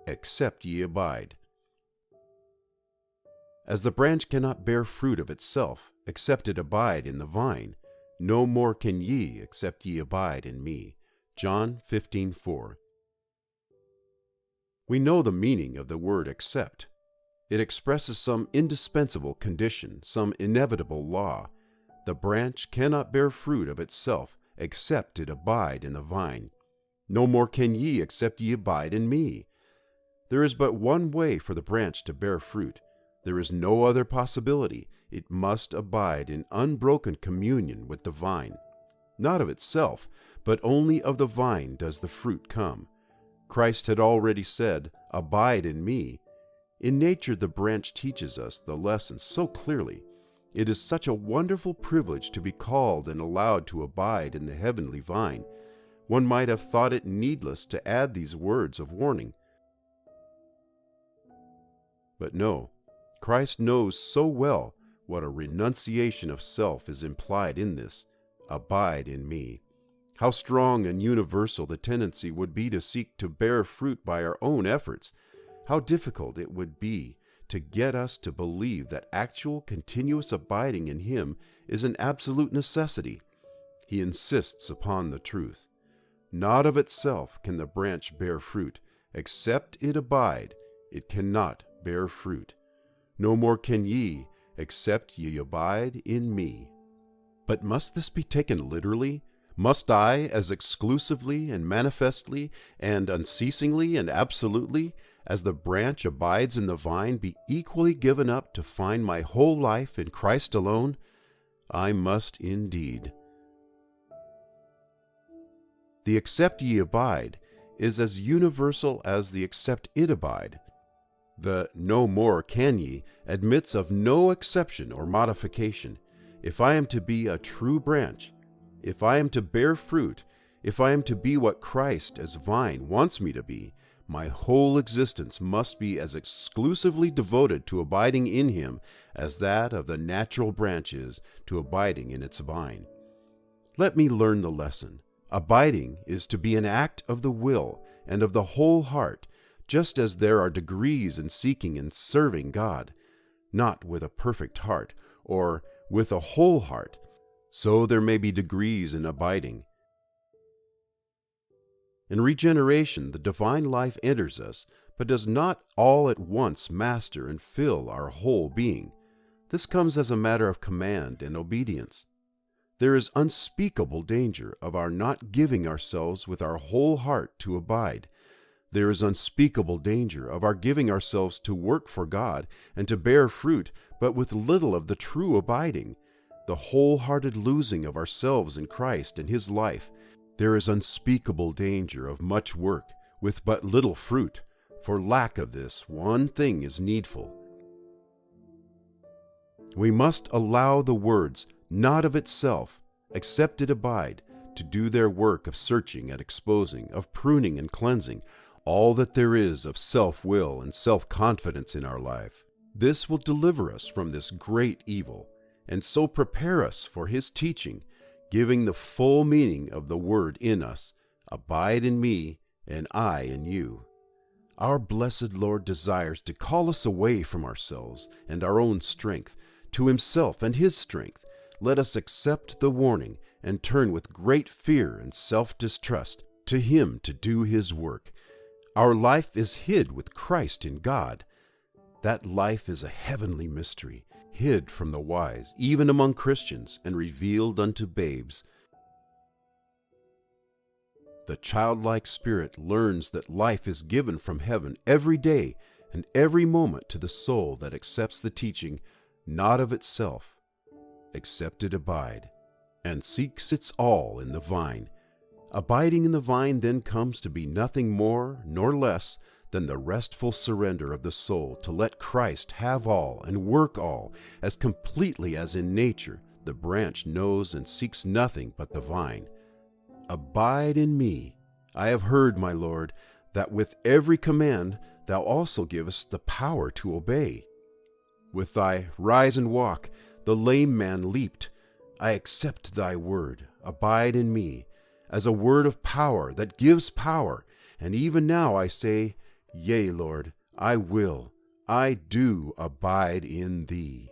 except ye abide. As the branch cannot bear fruit of itself, except it abide in the vine, no more can ye, except ye abide in me. John 15:4. We know the meaning of the word except. It expresses some indispensable condition, some inevitable law. The branch cannot bear fruit of itself, except it abide in the vine. No more can ye, except ye abide in me. There is but one way for the branch to bear fruit. There is no other possibility. It must abide in unbroken communion with the vine. Not of itself, but only of the vine does the fruit come. Christ had already said, "Abide in me." In nature, the branch teaches us the lesson so clearly. It is such a wonderful privilege to be called and allowed to abide in the heavenly vine. One might have thought it needless to add these words of warning. But no, Christ knows so well what a renunciation of self is implied in this, "Abide in me." How strong and universal the tendency would be to seek to bear fruit by our own efforts. How difficult it would be to get us to believe that actual continuous abiding in Him is an absolute necessity. He insists upon the truth. Not of itself can the branch bear fruit. Except it abide, it cannot bear fruit. No more can ye, except ye abide in me. But must this be taken literally? Must I, as exclusively and manifestly and unceasingly and absolutely as the branch abides in the vine, be equally given up to find my whole life in Christ alone? I must indeed. The "except ye abide" is as universal as the "except it abide." The "no more can ye" admits of no exception or modification. If I am to be a true branch, if I am to bear fruit, if I am to be what Christ as vine wants me to be, my whole existence must be as exclusively devoted to abiding in Him as that of the natural branch is to abiding in its vine. Let me learn the lesson. Abiding is to be an act of the will and of the whole heart, just as there are degrees in seeking and serving God, not with a perfect heart or with a whole heart, so there may be degrees in abiding. In regeneration, the divine life enters us, but does not all at once master and fill our whole being. This comes as a matter of command and obedience. There is unspeakable danger of our not giving ourselves with our whole heart to abide. There is unspeakable danger of our giving ourselves to work for God and to bear fruit, but with little of the true abiding, the wholehearted losing of ourselves in Christ and His life. There is unspeakable danger of much work with but little fruit. For lack of this, one thing is needful. We must allow the words, "not of itself, except it abide," to do their work of searching and exposing, of pruning and cleansing, all that there is of self-will and self-confidence in our life. This will deliver us from this great evil, and so prepare us for His teaching, giving the full meaning of the word in us, "Abide in me, and I in you." Our blessed Lord desires to call us away from ourselves and our own strength, to Himself and His strength. Let us accept the warning and turn with great fear and self-distrust to Him to do His work. Our life is hid with Christ in God. That life is a heavenly mystery, hid from the wise, even among Christians, and revealed unto babes. The childlike spirit learns that life is given from heaven every day and every moment to the soul that accepts the teaching, "not of itself, except it abide," and seeks its all in the vine. Abiding in the vine then comes to be nothing more nor less than the restful surrender of the soul to let Christ have all and work all, as completely as in nature the branch knows and seeks nothing but the vine. "Abide in me." I have heard, my Lord, that with every command Thou also givest the power to obey. With Thy "rise and walk," the lame man leaped. I accept Thy word, "Abide in me," as a word of power that gives power, and even now I say, Yea, Lord, I will, I do abide in thee.